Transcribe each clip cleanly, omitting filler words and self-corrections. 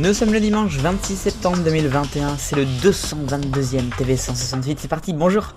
Nous sommes le dimanche 26 septembre 2021, c'est le 222e TV 168, c'est parti, bonjour.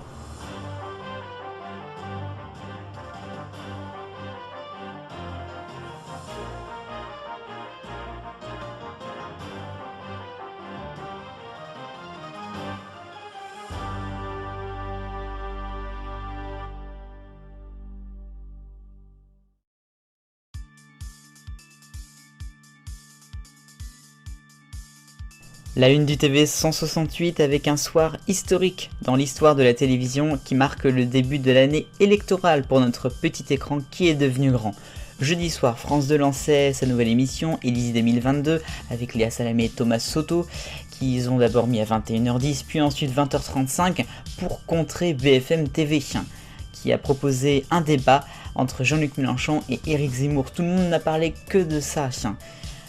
La une du TV 168 avec un soir historique dans l'histoire de la télévision qui marque le début de l'année électorale pour notre petit écran qui est devenu grand. Jeudi soir, France 2 lançait sa nouvelle émission, Élysée 2022, avec Léa Salamé et Thomas Soto, qu'ils ont d'abord mis à 21h10, puis ensuite 20h35 pour contrer BFM TV, qui a proposé un débat entre Jean-Luc Mélenchon et Éric Zemmour. Tout le monde n'a parlé que de ça.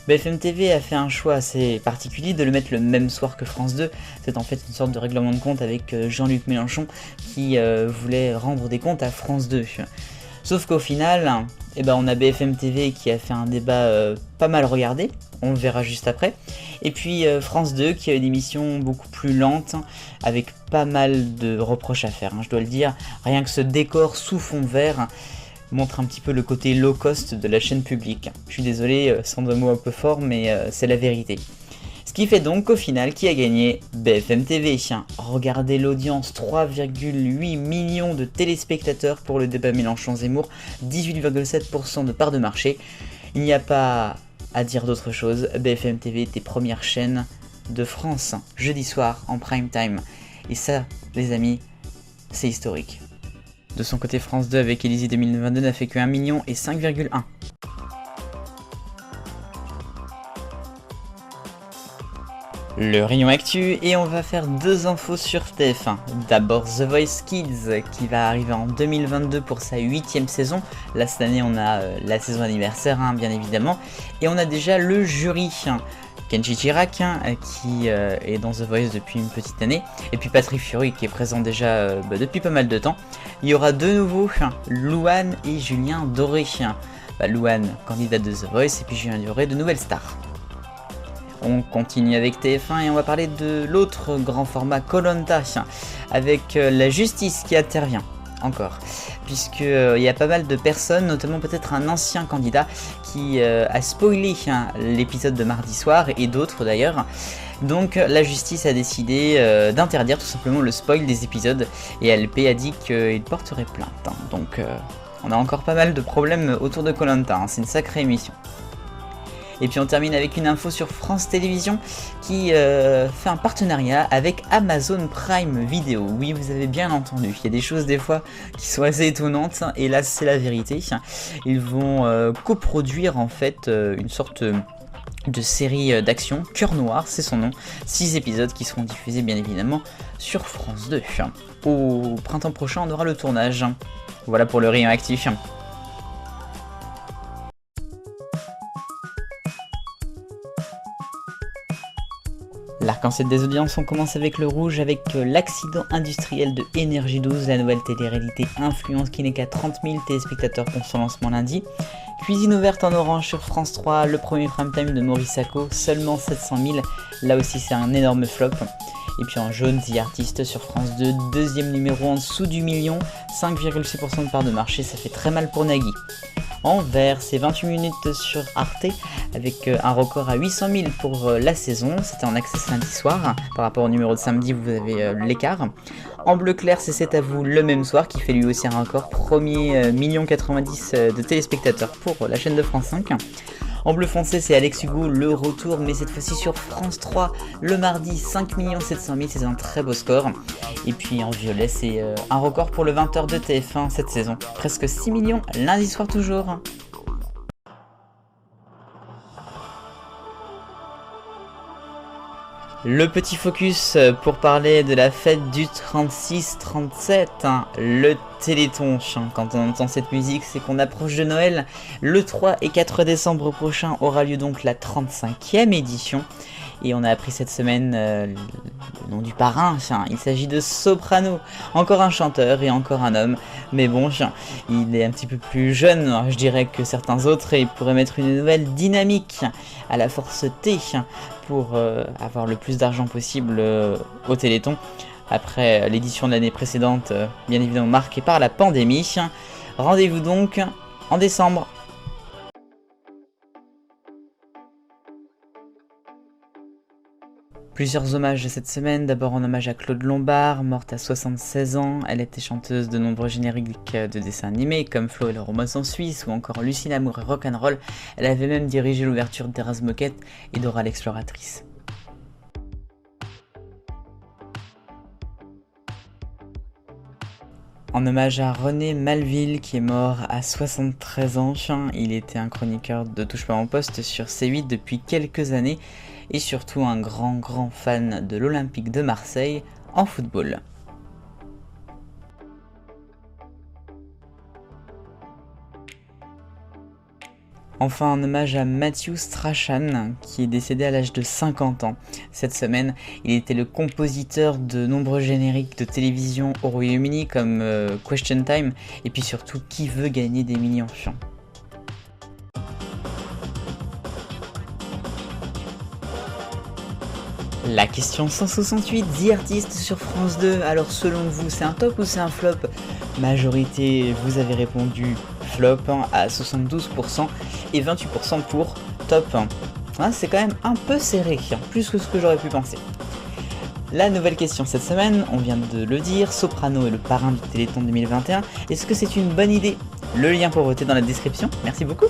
BFM TV a fait un choix assez particulier de le mettre le même soir que France 2. C'est en fait une sorte de règlement de compte avec Jean-Luc Mélenchon qui voulait rendre des comptes à France 2. Sauf qu'au final, on a BFM TV qui a fait un débat pas mal regardé, on le verra juste après. Et puis France 2 qui a une émission beaucoup plus lente, avec pas mal de reproches à faire, je dois le dire. Rien que ce décor sous fond vert montre un petit peu le côté low cost de la chaîne publique. Je suis désolé, sans un mot un peu fort, mais c'est la vérité. Ce qui fait donc qu'au final, qui a gagné? BFM TV. Regardez l'audience, 3,8 millions de téléspectateurs pour le débat Mélenchon-Zemmour, 18,7% de part de marché. Il n'y a pas à dire d'autre chose, BFM TV était première chaîne de France, jeudi soir, en prime time. Et ça, les amis, c'est historique. De son côté, France 2 avec Élysée 2022 n'a fait que 1 million et 5,1. Le rayon actu, et on va faire deux infos sur TF1. D'abord The Voice Kids qui va arriver en 2022 pour sa 8e saison. Là cette année on a la saison anniversaire bien évidemment. Et on a déjà le jury. Kenji Girac qui est dans The Voice depuis une petite année, et puis Patrick Fiori qui est présent déjà depuis pas mal de temps. Il y aura deux nouveaux, Louane et Julien Doré. Louane, candidate de The Voice, et puis Julien Doré, de Nouvelle Star. On continue avec TF1 et on va parler de l'autre grand format Koh-Lanta, avec la justice qui intervient. Encore, puisque il y a pas mal de personnes, notamment peut-être un ancien candidat qui a spoilé l'épisode de mardi soir, et d'autres d'ailleurs. Donc la justice a décidé d'interdire tout simplement le spoil des épisodes, et LP a dit qu'il porterait plainte. Donc on a encore pas mal de problèmes autour de Koh-Lanta, c'est une sacrée émission. Et puis on termine avec une info sur France Télévisions qui fait un partenariat avec Amazon Prime Video. Oui, vous avez bien entendu, il y a des choses des fois qui sont assez étonnantes, et là c'est la vérité. Ils vont coproduire en fait une sorte de série d'action, Cœur Noir, c'est son nom. 6 épisodes qui seront diffusés bien évidemment sur France 2. Au printemps prochain on aura le tournage. Voilà pour le rayon actif. L'arc-en-ciel des audiences, on commence avec le rouge, avec l'accident industriel de Énergie 12, la nouvelle télé-réalité influence qui n'est qu'à 30 000 téléspectateurs pour son lancement lundi. Cuisine ouverte en orange sur France 3, le premier prime time de Maurice Sacco, seulement 700 000, là aussi c'est un énorme flop. Et puis en jaune, The Artist sur France 2, deuxième numéro en dessous du million, 5,6% de part de marché, ça fait très mal pour Nagui. En vert, c'est 28 minutes sur Arte, avec un record à 800 000 pour la saison. C'était en accès lundi soir. Par rapport au numéro de samedi, vous avez l'écart. En bleu clair, c'est C'est à vous le même soir, qui fait lui aussi un record. Premier 1,90 million de téléspectateurs pour la chaîne de France 5. En bleu foncé, c'est Alex Hugo, le retour, mais cette fois-ci sur France 3, le mardi, 5 700 000, c'est un très beau score. Et puis en violet, c'est un record pour le 20h de TF1 cette saison, presque 6 millions lundi soir toujours. Le petit focus pour parler de la fête du 36-37, le Téléthon. Quand on entend cette musique, c'est qu'on approche de Noël. Le 3 et 4 décembre prochain aura lieu donc la 35e édition. Et on a appris cette semaine le nom du parrain, il s'agit de Soprano, encore un chanteur et encore un homme, mais bon, il est un petit peu plus jeune, je dirais, que certains autres, et il pourrait mettre une nouvelle dynamique à la force T pour avoir le plus d'argent possible au Téléthon, après l'édition de l'année précédente, bien évidemment marquée par la pandémie. Rendez-vous donc en décembre. Plusieurs hommages cette semaine, d'abord en hommage à Claude Lombard, morte à 76 ans. Elle était chanteuse de nombreux génériques de dessins animés comme Flo et le Romance en Suisse ou encore Lucie l'amour et rock'n'roll. Elle avait même dirigé l'ouverture de Thérèse Moquette et Dora l'exploratrice. En hommage à René Malville qui est mort à 73 ans, il était un chroniqueur de Touche pas mon poste sur C8 depuis quelques années et surtout un grand fan de l'Olympique de Marseille en football. Enfin, un hommage à Matthew Strachan, qui est décédé à l'âge de 50 ans. Cette semaine, il était le compositeur de nombreux génériques de télévision au Royaume-Uni, comme Question Time, et puis surtout Qui veut gagner des millions. La question 168, The Artist sur France 2. Alors selon vous, c'est un top ou c'est un flop? Majorité, vous avez répondu flop à 72% et 28% pour top. C'est quand même un peu serré, plus que ce que j'aurais pu penser. La nouvelle question cette semaine, on vient de le dire, Soprano est le parrain du Téléthon 2021. Est-ce que c'est une bonne idée? Le lien pour voter dans la description. Merci beaucoup.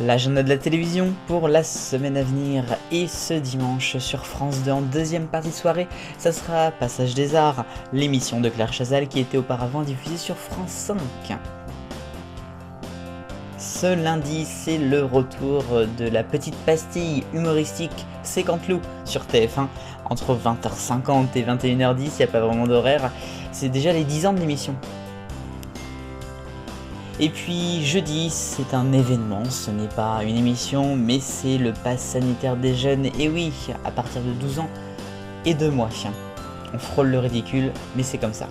L'agenda de la télévision pour la semaine à venir et ce dimanche sur France 2 en deuxième partie de soirée, ça sera Passage des Arts, l'émission de Claire Chazal qui était auparavant diffusée sur France 5. Ce lundi, c'est le retour de la petite pastille humoristique C'est Canteloup sur TF1 entre 20h50 et 21h10, il n'y a pas vraiment d'horaire, c'est déjà les 10 ans de l'émission. Et puis jeudi, c'est un événement, ce n'est pas une émission, mais c'est le pass sanitaire des jeunes, et oui, à partir de 12 ans et 2 mois. On frôle le ridicule, mais c'est comme ça.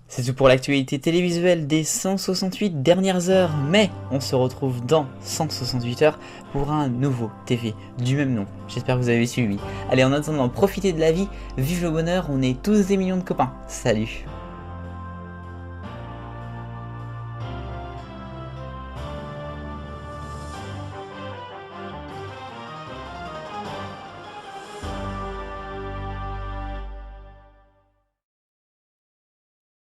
C'est tout pour l'actualité télévisuelle des 168 dernières heures, mais on se retrouve dans 168 heures pour un nouveau TV du même nom. J'espère que vous avez suivi. Allez, en attendant, profitez de la vie, vive le bonheur, on est tous des millions de copains. Salut!